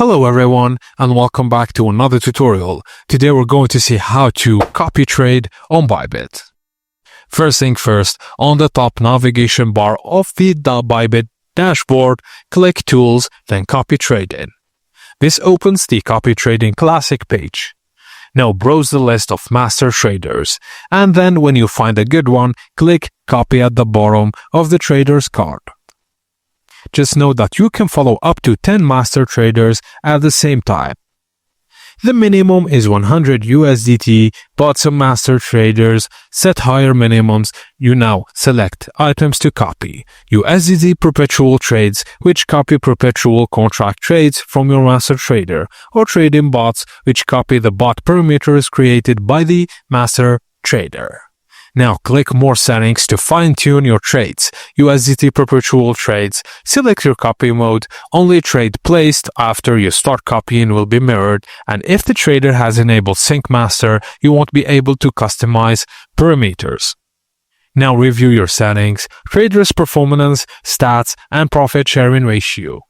Hello everyone and welcome back to another tutorial. Today we're going to see how to copy trade on Bybit. First thing first, on the top navigation bar of the Bybit dashboard, click Tools, then Copy Trading. This opens the Copy Trading Classic page. Now browse the list of master traders, and then when you find a good one, click Copy at the bottom of the trader's card. Just know that you can follow up to 10 master traders at the same time. The minimum is 100 USDT, but some master traders set higher minimums. You now select Items to Copy, USDT perpetual trades, which copy perpetual contract trades from your master trader, or trading bots, which copy the bot parameters created by the master trader. Now click More Settings to fine-tune your trades. USDT perpetual trades. Select your copy mode. Only trade placed after you start copying will be mirrored, and if the trader has enabled Sync Master, you won't be able to customize parameters. Now review your settings, traders' performance, stats, and profit sharing ratio.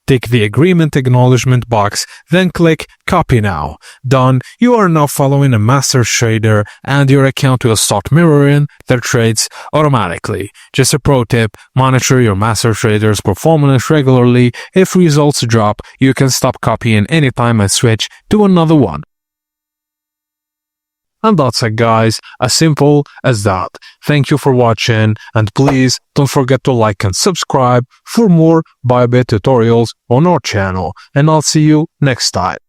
Tick the Agreement Acknowledgement box, then click Copy Now. Done. You are now following a master trader and your account will start mirroring their trades automatically. Just a pro tip, monitor your master trader's performance regularly. If results drop, you can stop copying anytime and switch to another one. And that's it guys, as simple as that. Thank you for watching, and please don't forget to like and subscribe for more Bybit tutorials on our channel, and I'll see you next time.